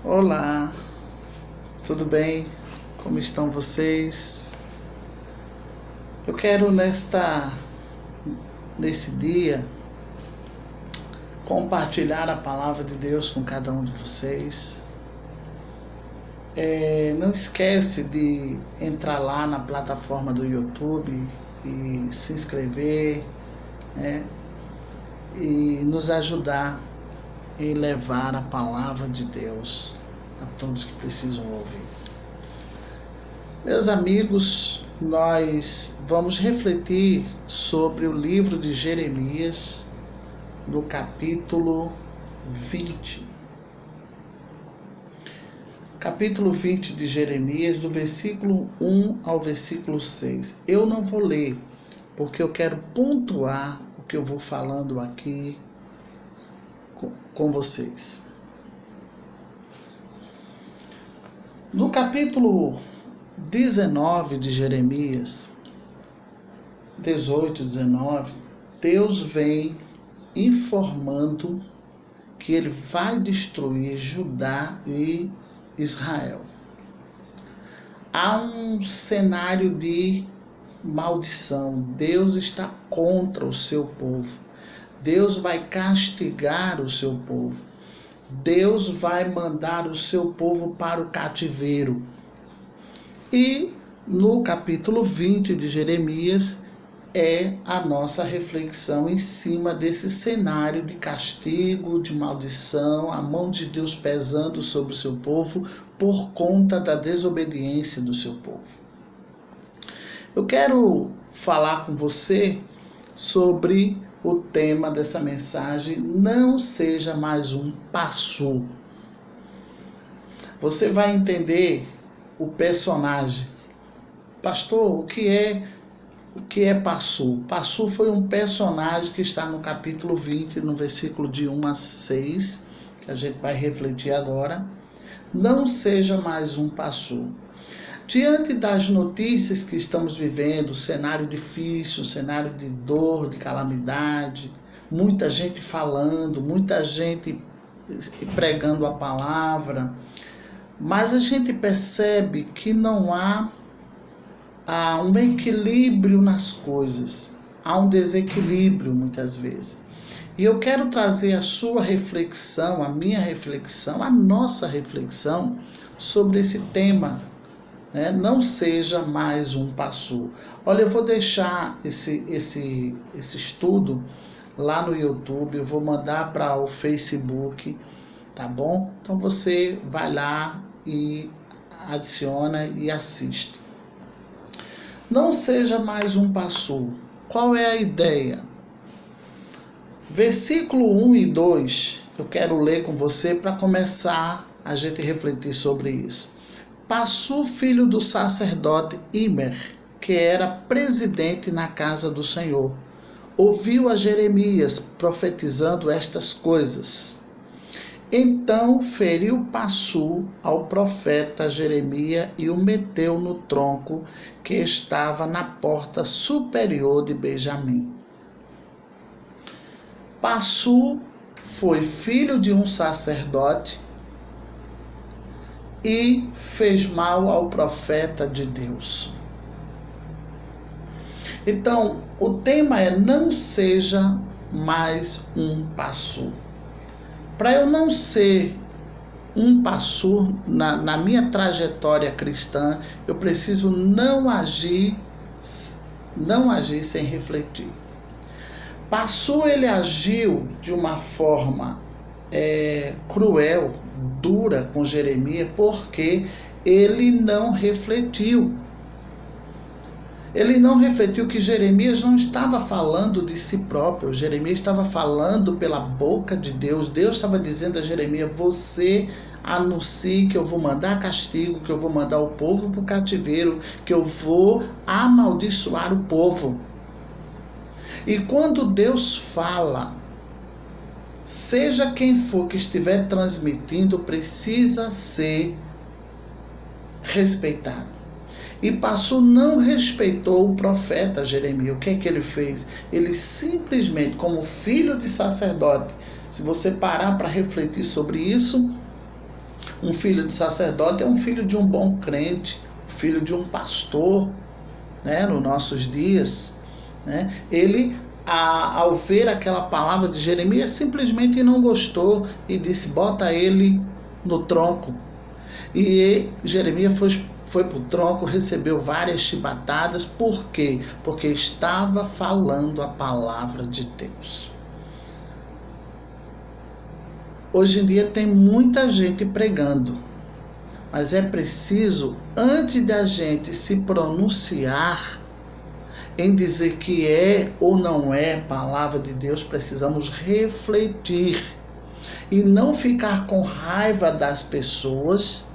Olá, tudo bem? Como estão vocês? Eu quero nesse dia compartilhar a palavra de Deus com cada um de vocês. Não esquece de entrar lá na plataforma do YouTube e se inscrever, né? E nos ajudar em levar a palavra de Deus a todos que precisam ouvir. Meus amigos, nós vamos refletir sobre o livro de Jeremias, no capítulo 20. Capítulo 20 de Jeremias, do versículo 1 ao versículo 6. Eu não vou ler, porque eu quero pontuar o que eu vou falando aqui com vocês. No capítulo 19 de Jeremias, 18, 19, Deus vem informando que ele vai destruir Judá e Israel. Há um cenário de maldição. Deus está contra o seu povo. Deus vai castigar o seu povo. Deus vai mandar o seu povo para o cativeiro. E no capítulo 20 de Jeremias é a nossa reflexão em cima desse cenário de castigo, de maldição, a mão de Deus pesando sobre o seu povo por conta da desobediência do seu povo. Eu quero falar com você sobre o tema dessa mensagem: não seja mais um passu. Você vai entender o personagem. Pastor, o que é passu? Passu foi um personagem que está no capítulo 20, no versículo de 1 a 6, que a gente vai refletir agora. Não seja mais um passu. Diante das notícias que estamos vivendo, cenário difícil, cenário de dor, de calamidade, muita gente falando, muita gente pregando a palavra, mas a gente percebe que não há um equilíbrio nas coisas, há um desequilíbrio muitas vezes. E eu quero trazer a sua reflexão, a minha reflexão, a nossa reflexão sobre esse tema. Não seja mais um passu. Olha, eu vou deixar esse estudo lá no YouTube, eu vou mandar para o Facebook, tá bom? Então você vai lá e adiciona e assiste. Não seja mais um passu. Qual é a ideia? Versículo 1 e 2, eu quero ler com você para começar a gente refletir sobre isso. Passu, filho do sacerdote Imer, que era presidente na casa do Senhor, ouviu a Jeremias profetizando estas coisas. Então feriu Passu ao profeta Jeremias e o meteu no tronco que estava na porta superior de Benjamim. Passu foi filho de um sacerdote e fez mal ao profeta de Deus. Então, o tema é: não seja mais um passu. Para eu não ser um passu na minha trajetória cristã, eu preciso não agir sem refletir. Passu, ele agiu de uma forma cruel, dura com Jeremias, porque ele não refletiu. Ele não refletiu que Jeremias não estava falando de si próprio. Jeremias estava falando pela boca de Deus. Deus estava dizendo a Jeremias: você anuncie que eu vou mandar castigo, que eu vou mandar o povo para o cativeiro, que eu vou amaldiçoar o povo. E quando Deus fala, seja quem for que estiver transmitindo, precisa ser respeitado. E Passu não respeitou o profeta Jeremias. O que é que ele fez? Ele simplesmente, como filho de sacerdote, se você parar para refletir sobre isso, Um filho de sacerdote é um filho de um bom crente, filho de um pastor, né, nos nossos dias, né? Ele, ao ver aquela palavra de Jeremias, simplesmente não gostou e disse: bota ele no tronco. E Jeremias foi para o tronco, recebeu várias chibatadas. Por quê? Porque estava falando a palavra de Deus. Hoje em dia tem muita gente pregando, mas é preciso, antes da gente se pronunciar em dizer que é ou não é palavra de Deus, precisamos refletir e não ficar com raiva das pessoas,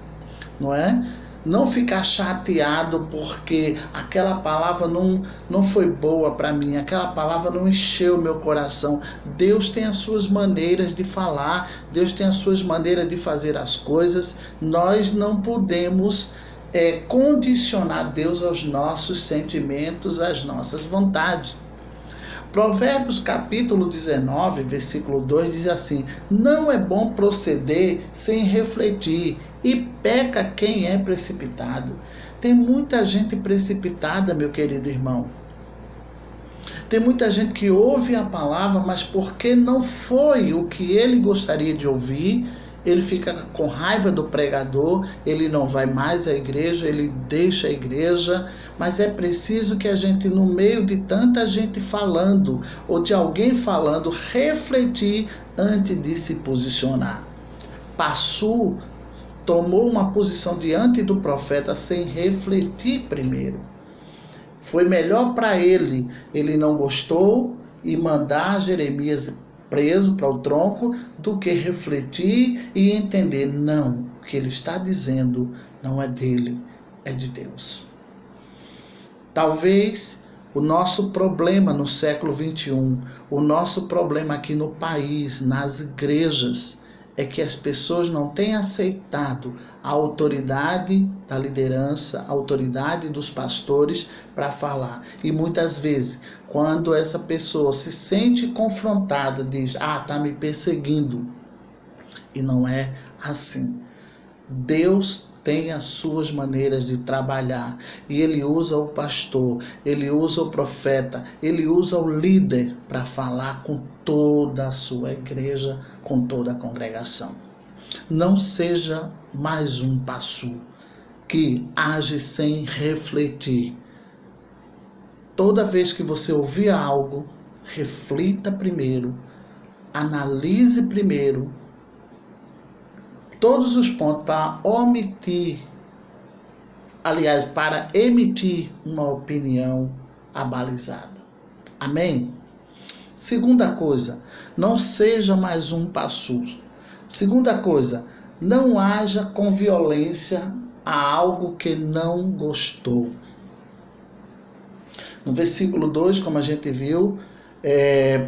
não é? Não ficar chateado porque aquela palavra não foi boa para mim, aquela palavra não encheu meu coração. Deus tem as suas maneiras de falar, Deus tem as suas maneiras de fazer as coisas. Nós não podemos condicionar Deus aos nossos sentimentos, às nossas vontades. Provérbios capítulo 19, versículo 2 diz assim: não é bom proceder sem refletir, e peca quem é precipitado. Tem muita gente precipitada, meu querido irmão. Tem muita gente que ouve a palavra, mas porque não foi o que ele gostaria de ouvir, ele fica com raiva do pregador, ele não vai mais à igreja, ele deixa a igreja. Mas é preciso que a gente, no meio de tanta gente falando, ou de alguém falando, refletir antes de se posicionar. Passu tomou uma posição diante do profeta sem refletir primeiro. Foi melhor para ele não gostou e mandar Jeremias preso para o tronco, do que refletir e entender: não, o que ele está dizendo não é dele, é de Deus. Talvez o nosso problema no século 21, o nosso problema aqui no país, nas igrejas, é que as pessoas não têm aceitado a autoridade da liderança, a autoridade dos pastores para falar. E muitas vezes, quando essa pessoa se sente confrontada, diz: está me perseguindo. E não é assim. Deus tem as suas maneiras de trabalhar. E Ele usa o pastor, Ele usa o profeta, Ele usa o líder para falar com toda a sua igreja, com toda a congregação. Não seja mais um pastor que age sem refletir. Toda vez que você ouvir algo, reflita primeiro, analise primeiro todos os pontos para emitir uma opinião abalizada. Amém? Segunda coisa, não seja mais um pastor. Segunda coisa, não haja com violência a algo que não gostou. No versículo 2, como a gente viu,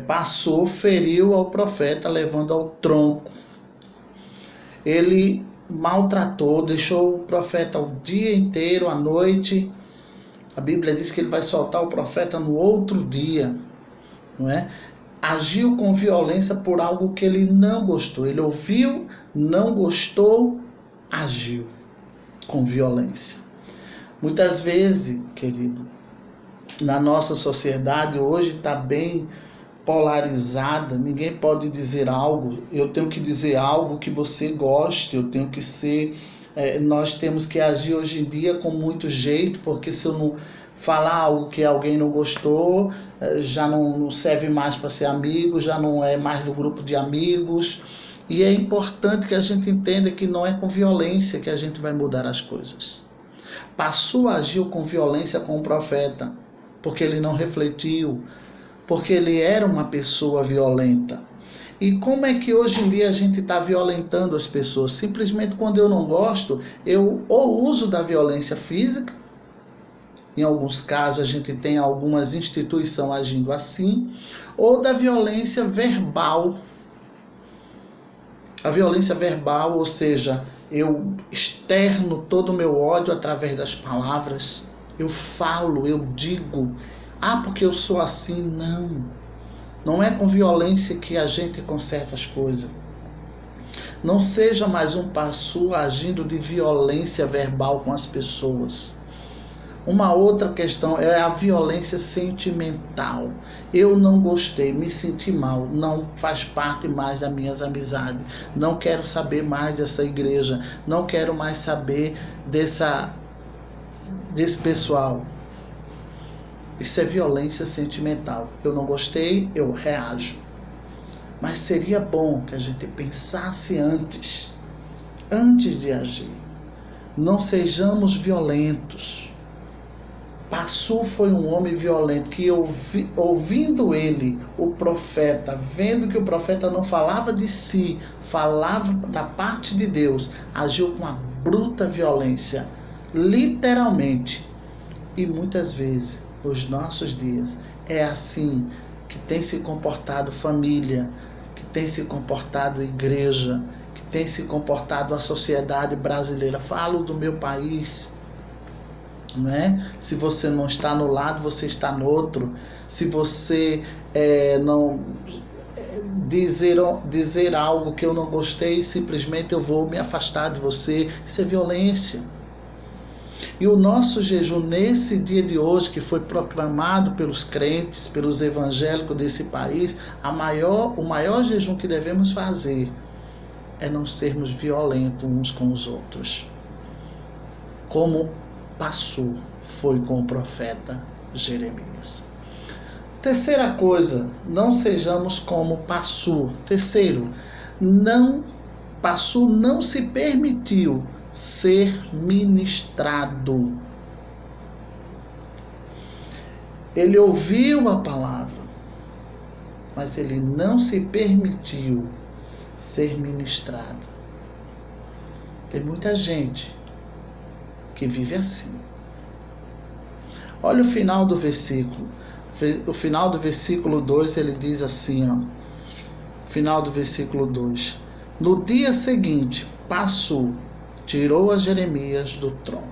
passou, feriu ao profeta, levando ao tronco. Ele maltratou, deixou o profeta o dia inteiro, à noite. A Bíblia diz que ele vai soltar o profeta no outro dia, não é? Agiu com violência por algo que ele não gostou. Ele ouviu, não gostou, agiu com violência. Muitas vezes, querido, na nossa sociedade hoje está bem polarizada, ninguém pode dizer algo, eu tenho que dizer algo que você goste, eu tenho que ser, nós temos que agir hoje em dia com muito jeito, porque se eu não falar algo que alguém não gostou, já não serve mais para ser amigo, já não é mais do grupo de amigos. E é importante que a gente entenda que não é com violência que a gente vai mudar as coisas. Passu agiu com violência com o profeta, porque ele não refletiu, porque ele era uma pessoa violenta. E como é que hoje em dia a gente está violentando as pessoas? Simplesmente quando eu não gosto, eu ou uso da violência física, em alguns casos a gente tem algumas instituições agindo assim, ou da violência verbal. A violência verbal, ou seja, eu externo todo o meu ódio através das palavras, eu falo, eu digo: porque eu sou assim. Não é com violência que a gente conserta as coisas. Não seja mais um pastor agindo de violência verbal com as pessoas. Uma outra questão é a violência sentimental. Eu não gostei, me senti mal, não faz parte mais das minhas amizades. Não quero saber mais dessa igreja, não quero mais saber desse pessoal. Isso é violência sentimental. Eu não gostei, eu reajo. Mas seria bom que a gente pensasse antes de agir. Não sejamos violentos. Passu foi um homem violento que, ouvindo ele, o profeta, vendo que o profeta não falava de si, falava da parte de Deus, agiu com uma bruta violência, literalmente. E muitas vezes, nos nossos dias, é assim que tem se comportado família, que tem se comportado igreja, que tem se comportado a sociedade brasileira. Falo do meu país. Não é? Se você não está no lado, você está no outro. Se você não dizer algo que eu não gostei, simplesmente eu vou me afastar de você. Isso é violência. E o nosso jejum nesse dia de hoje, que foi proclamado pelos crentes, pelos evangélicos desse país, o maior jejum que devemos fazer é não sermos violentos uns com os outros. Como Passu foi com o profeta Jeremias. Terceira coisa, não sejamos como Passu. Terceiro, Passu não se permitiu ser ministrado. Ele ouviu a palavra, mas ele não se permitiu ser ministrado. Tem muita gente que vive assim. Olha o final do versículo. O final do versículo 2, ele diz assim, ó. Final do versículo 2. No dia seguinte, Passu tirou a Jeremias do tronco.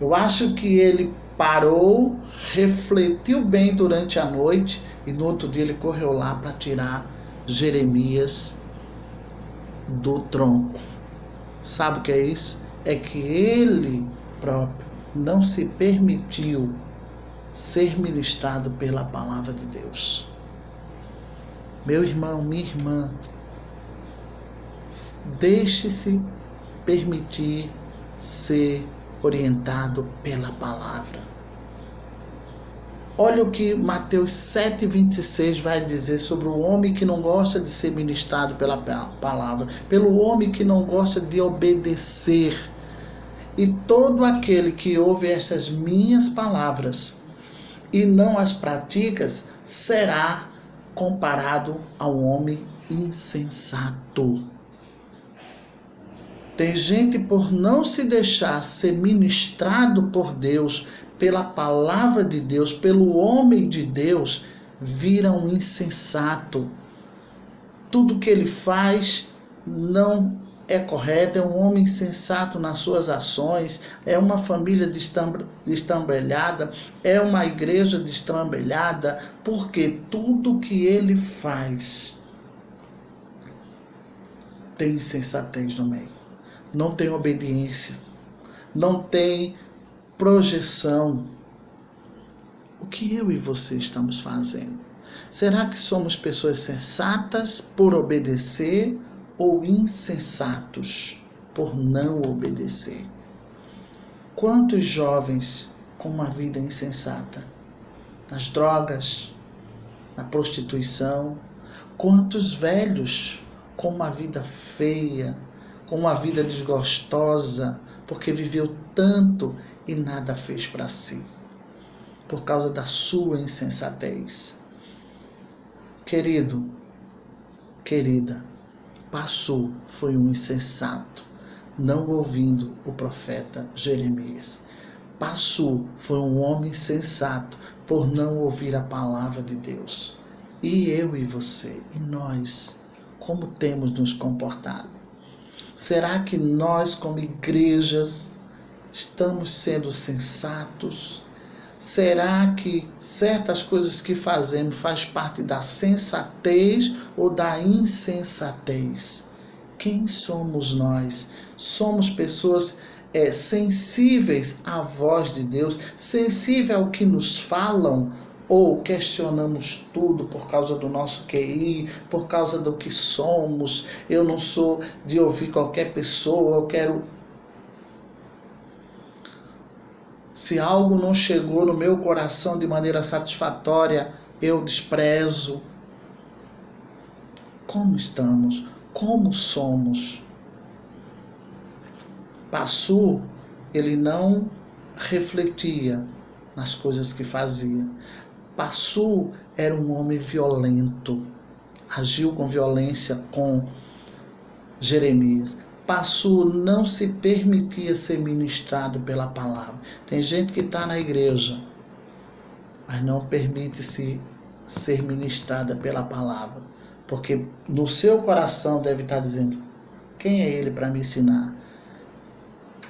Eu acho que ele parou, refletiu bem durante a noite e no outro dia ele correu lá para tirar Jeremias do tronco. Sabe o que é isso? É que ele próprio não se permitiu ser ministrado pela palavra de Deus. Meu irmão, minha irmã, deixe-se permitir ser orientado pela palavra. Olha o que Mateus 7,26 vai dizer sobre o homem que não gosta de ser ministrado pela palavra, pelo homem que não gosta de obedecer. E todo aquele que ouve estas minhas palavras e não as pratica, será comparado ao homem insensato. Tem gente, por não se deixar ser ministrado por Deus, pela palavra de Deus, pelo homem de Deus, vira um insensato. Tudo que ele faz não é correto, é um homem insensato nas suas ações, é uma família destrambelhada, é uma igreja destrambelhada, porque tudo que ele faz tem insensatez no meio. Não tem obediência, não tem projeção. O que eu e você estamos fazendo? Será que somos pessoas sensatas por obedecer ou insensatos por não obedecer? Quantos jovens com uma vida insensata? Nas drogas, na prostituição. Quantos velhos com uma vida feia, com uma vida desgostosa, porque viveu tanto e nada fez para si, por causa da sua insensatez. Querido, querida, Passu foi um insensato, não ouvindo o profeta Jeremias. Passu foi um homem sensato por não ouvir a palavra de Deus. E eu e você, e nós, como temos nos comportado? Será que nós, como igrejas, estamos sendo sensatos? Será que certas coisas que fazemos faz parte da sensatez ou da insensatez? Quem somos nós? Somos pessoas sensíveis à voz de Deus, sensíveis ao que nos falam, ou questionamos tudo por causa do nosso QI, por causa do que somos. Eu não sou de ouvir qualquer pessoa, eu quero... Se algo não chegou no meu coração de maneira satisfatória, eu desprezo. Como estamos? Como somos? Passur, ele não refletia nas coisas que fazia. Passur era um homem violento, agiu com violência com Jeremias. Passur não se permitia ser ministrado pela palavra. Tem gente que está na igreja, mas não permite-se ser ministrada pela palavra, porque no seu coração deve estar dizendo: quem é ele para me ensinar?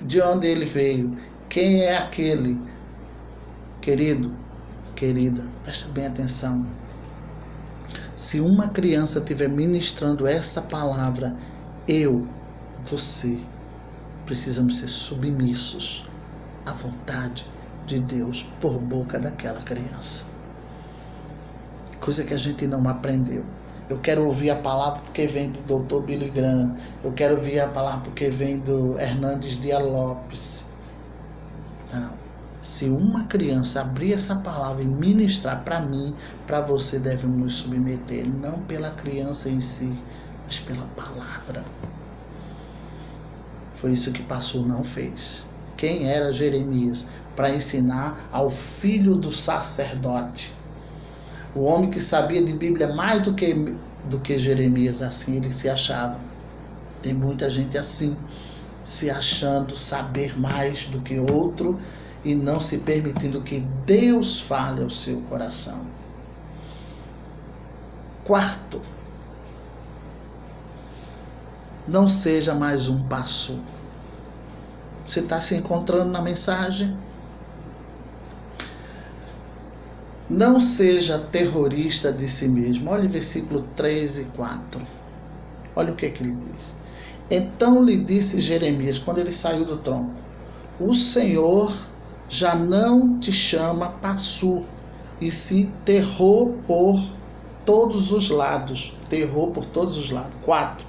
De onde ele veio? Quem é aquele? Querido, querida, preste bem atenção. Se uma criança estiver ministrando essa palavra, você, precisamos ser submissos à vontade de Deus por boca daquela criança. Coisa que a gente não aprendeu. Eu quero ouvir a palavra porque vem do Dr. Billy Graham. Eu quero ouvir a palavra porque vem do Hernandes Dias Lopes. Não. Se uma criança abrir essa palavra e ministrar para mim, para você, devemos nos submeter. Não pela criança em si, mas pela palavra. Foi isso que Passur não fez. Quem era Jeremias? Para ensinar ao filho do sacerdote. O homem que sabia de Bíblia mais do que Jeremias, assim ele se achava. Tem muita gente assim, se achando saber mais do que outro e não se permitindo que Deus fale ao seu coração. Quarto, não seja mais um Passur. Você está se encontrando na mensagem? Não seja terrorista de si mesmo. Olha o versículo 3 e 4. Olha o que ele diz. Então lhe disse Jeremias, quando ele saiu do tronco: o Senhor já não te chama Passur, e sim terror por todos os lados. Terror por todos os lados. 4.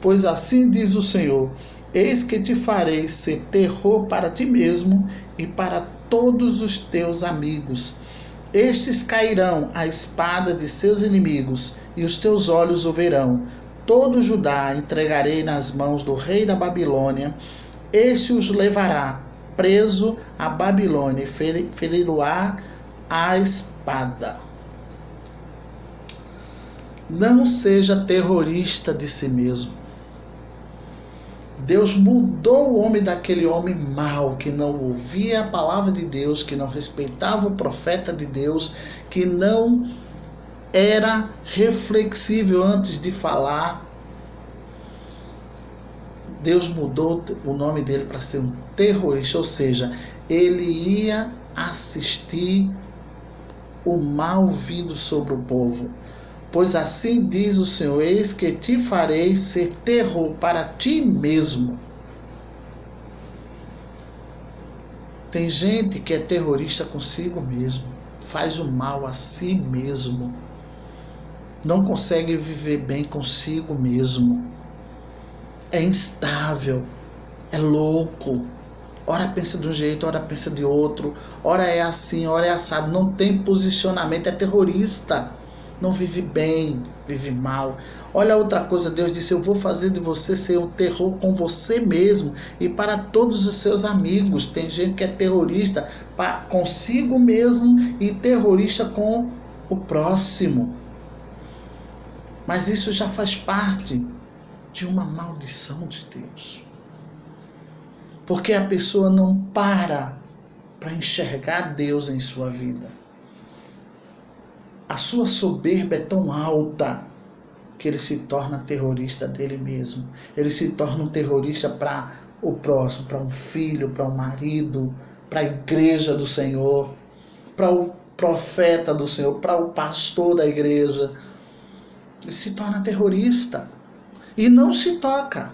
Pois assim diz o Senhor: eis que te farei ser terror para ti mesmo e para todos os teus amigos. Estes cairão à espada de seus inimigos, e os teus olhos o verão. Todo Judá entregarei nas mãos do rei da Babilônia. Este os levará preso à Babilônia e ferir-o-á à espada. Não seja terrorista de si mesmo. Deus mudou o homem daquele homem mau, que não ouvia a palavra de Deus, que não respeitava o profeta de Deus, que não era reflexível antes de falar. Deus mudou o nome dele para ser um terrorista, ou seja, ele ia assistir o mal vindo sobre o povo. Pois assim diz o Senhor: eis que te farei ser terror para ti mesmo. Tem gente que é terrorista consigo mesmo, faz o mal a si mesmo, não consegue viver bem consigo mesmo, é instável, é louco, ora pensa de um jeito, ora pensa de outro, ora é assim, ora é assado, não tem posicionamento, é terrorista. Não vive bem, vive mal. Olha outra coisa, Deus disse: eu vou fazer de você ser um terror com você mesmo e para todos os seus amigos. Tem gente que é terrorista consigo mesmo e terrorista com o próximo. Mas isso já faz parte de uma maldição de Deus. Porque a pessoa não para enxergar Deus em sua vida. A sua soberba é tão alta que ele se torna terrorista dele mesmo. Ele se torna um terrorista para o próximo, para um filho, para um marido, para a igreja do Senhor, para o profeta do Senhor, para o pastor da igreja. Ele se torna terrorista. e não se toca.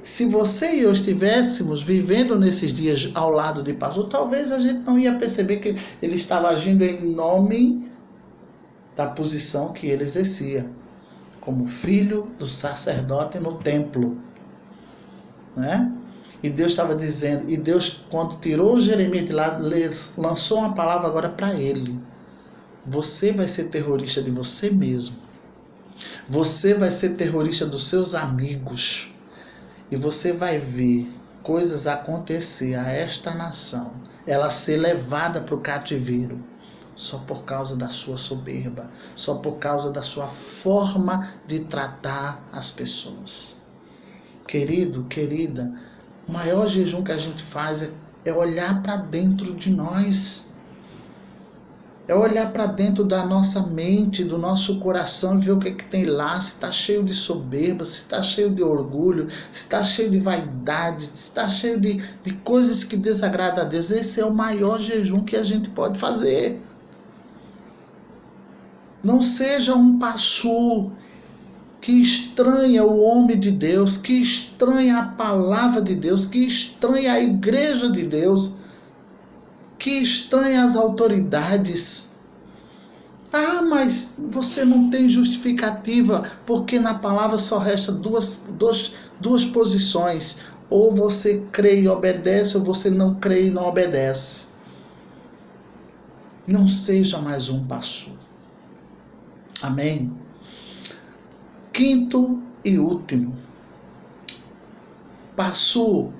Se você e eu estivéssemos vivendo nesses dias ao lado de pastor, talvez a gente não ia perceber que ele estava agindo em nome da posição que ele exercia, como filho do sacerdote no templo, né? E Deus estava dizendo, e Deus, quando tirou Jeremias de lá, lançou uma palavra agora para ele: você vai ser terrorista de você mesmo, você vai ser terrorista dos seus amigos, e você vai ver coisas acontecer a esta nação, ela ser levada para o cativeiro, só por causa da sua soberba, só por causa da sua forma de tratar as pessoas. Querido, querida, o maior jejum que a gente faz é olhar para dentro de nós. É olhar para dentro da nossa mente, do nosso coração e ver o que tem lá, se está cheio de soberba, se está cheio de orgulho, se está cheio de vaidade, se está cheio de coisas que desagradam a Deus. Esse é o maior jejum que a gente pode fazer. Não seja um pastor que estranha o homem de Deus, que estranha a palavra de Deus, que estranha a igreja de Deus, que estranha as autoridades. Ah, mas você não tem justificativa, porque na palavra só resta duas posições. Ou você crê e obedece, ou você não crê e não obedece. Não seja mais um pastor. Amém? Quinto e último. Pastor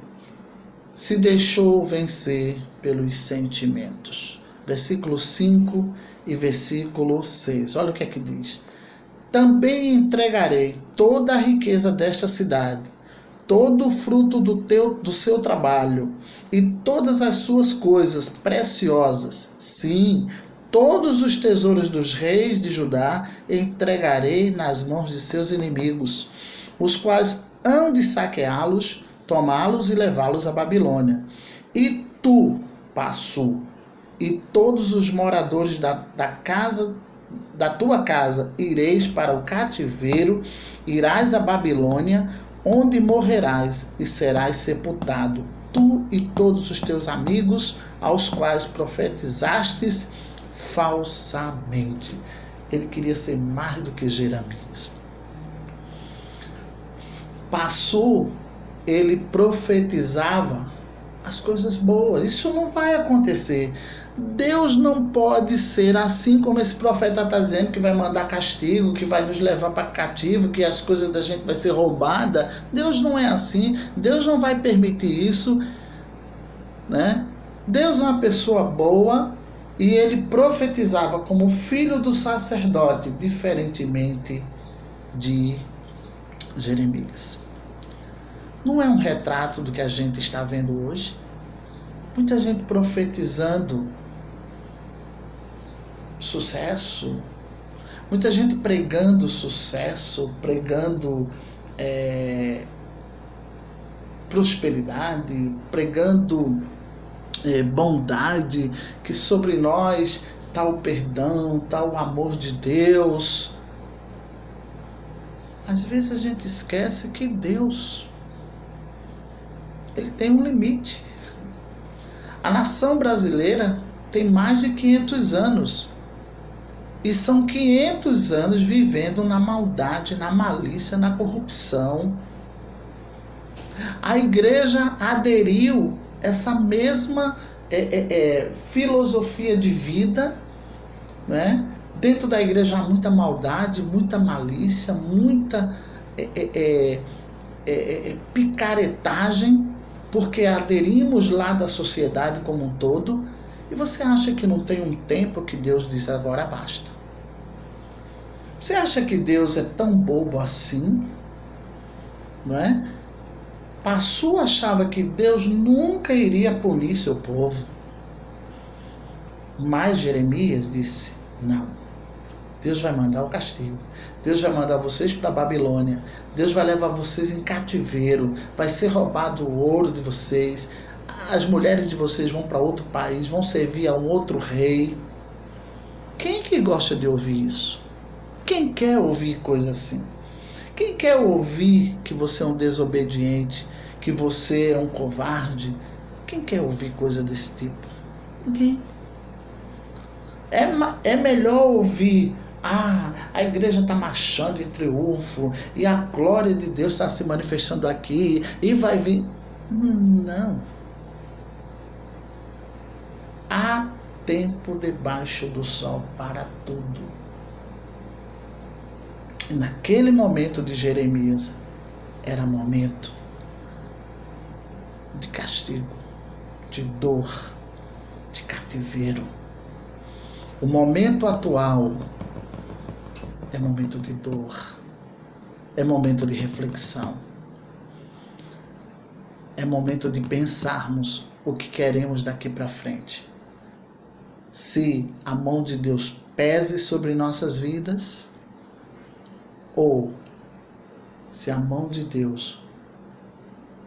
se deixou vencer pelos sentimentos. Versículo 5 e versículo 6. Olha o que é que diz. Também entregarei toda a riqueza desta cidade, todo o fruto do seu trabalho e todas as suas coisas preciosas. Sim, todos os tesouros dos reis de Judá entregarei nas mãos de seus inimigos, os quais hão de saqueá-los, tomá-los e levá-los à Babilônia. E tu, pastor, e todos os moradores da tua casa ireis para o cativeiro, irás à Babilônia, onde morrerás e serás sepultado, tu e todos os teus amigos, aos quais profetizastes falsamente. Ele queria ser mais do que Jeremias. Passou, ele profetizava as coisas boas. Isso não vai acontecer. Deus não pode ser assim como esse profeta está dizendo, que vai mandar castigo, que vai nos levar para cativo, que as coisas da gente vai ser roubada. Deus não é assim. Deus não vai permitir isso, né? Deus é uma pessoa boa e ele profetizava como filho do sacerdote, diferentemente de Jeremias. Não é um retrato do que a gente está vendo hoje? Muita gente profetizando sucesso, muita gente pregando sucesso, pregando prosperidade, pregando bondade, que sobre nós está o perdão, está o amor de Deus. Às vezes a gente esquece que Deus, ele tem um limite. A nação brasileira tem mais de 500 anos. E são 500 anos vivendo na maldade, na malícia, na corrupção. A igreja aderiu a essa mesma filosofia de vida, né? Dentro da igreja há muita maldade, muita malícia, muita picaretagem, porque aderimos lá da sociedade como um todo. E você acha que não tem um tempo que Deus diz agora basta? Você acha que Deus é tão bobo assim? Não é? Passu achava que Deus nunca iria punir seu povo. Mas Jeremias disse, não. Deus vai mandar o castigo. Deus vai mandar vocês para a Babilônia. Deus vai levar vocês em cativeiro. Vai ser roubado o ouro de vocês. As mulheres de vocês vão para outro país, vão servir a um outro rei. Quem que gosta de ouvir isso? Quem quer ouvir coisa assim? Quem quer ouvir que você é um desobediente, que você é um covarde? Quem quer ouvir coisa desse tipo? Ninguém. É melhor ouvir: a igreja está marchando em triunfo e a glória de Deus está se manifestando aqui e vai vir. Não. Há tempo debaixo do sol para tudo. E naquele momento de Jeremias, era momento de castigo, de dor, de cativeiro. O momento atual é momento de dor, é momento de reflexão, é momento de pensarmos o que queremos daqui para frente. Se a mão de Deus pese sobre nossas vidas, ou se a mão de Deus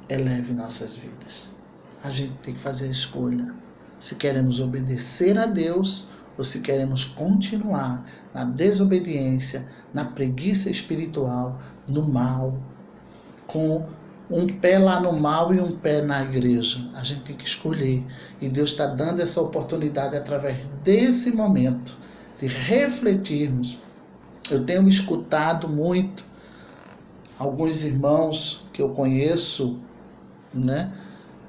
eleve nossas vidas. A gente tem que fazer a escolha, se queremos obedecer a Deus ou se queremos continuar na desobediência, na preguiça espiritual, no mal, com um pé lá no mal e um pé na igreja. A gente tem que escolher. E Deus está dando essa oportunidade através desse momento de refletirmos. Eu tenho escutado muito alguns irmãos que eu conheço, né?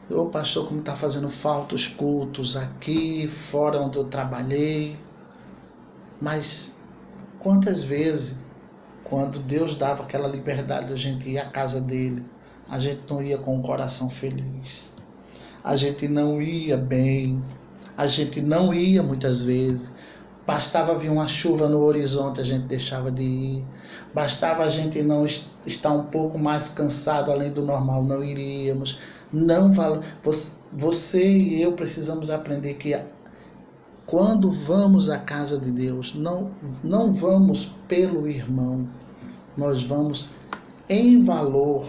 Ô pastor, como está fazendo falta os cultos aqui, fora onde eu trabalhei. Mas quantas vezes, quando Deus dava aquela liberdade de a gente ir à casa dele, a gente não ia com o coração feliz, a gente não ia bem, a gente não ia muitas vezes. Bastava vir uma chuva no horizonte, a gente deixava de ir. Bastava a gente não estar um pouco mais cansado além do normal, não iríamos. Você e eu precisamos aprender que quando vamos à casa de Deus, não vamos pelo irmão, nós vamos em valor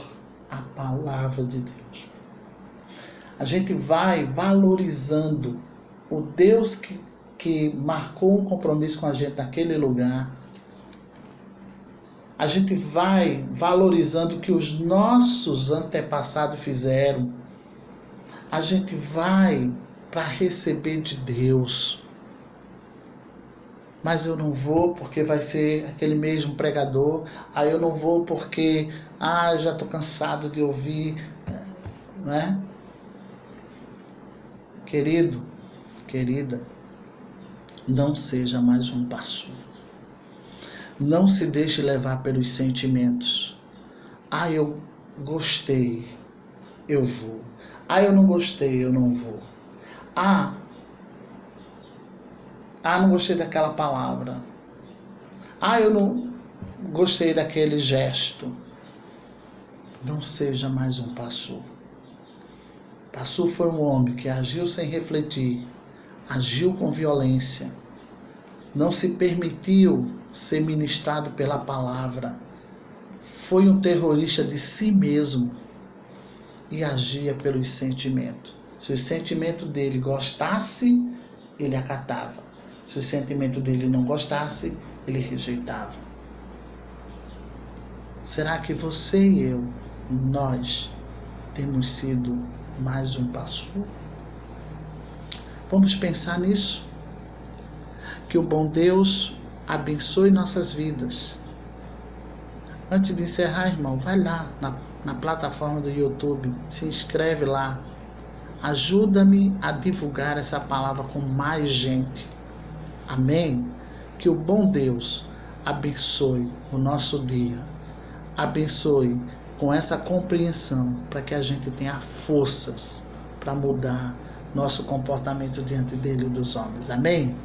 à palavra de Deus. A gente vai valorizando o Deus que marcou um compromisso com a gente naquele lugar. A gente vai valorizando o que os nossos antepassados fizeram. A gente vai para receber de Deus. Mas eu não vou porque vai ser aquele mesmo pregador. Aí eu não vou porque eu já estou cansado de ouvir, né? Querido, querida, não seja mais um passo. Não se deixe levar pelos sentimentos. Eu gostei, eu vou. Eu não gostei, eu não vou. Não gostei daquela palavra. Eu não gostei daquele gesto. Não seja mais um pastor. Pastor foi um homem que agiu sem refletir, agiu com violência, não se permitiu ser ministrado pela palavra, foi um terrorista de si mesmo e agia pelos sentimentos. Se o sentimento dele gostasse, ele acatava. Se o sentimento dele não gostasse, ele rejeitava. Será que você e eu, nós, temos sido mais um pastor? Vamos pensar nisso. Que o bom Deus abençoe nossas vidas. Antes de encerrar, irmão, vai lá na plataforma do YouTube, se inscreve lá. Ajuda-me a divulgar essa palavra com mais gente. Amém? Que o bom Deus abençoe o nosso dia. Abençoe com essa compreensão para que a gente tenha forças para mudar nosso comportamento diante dele e dos homens. Amém?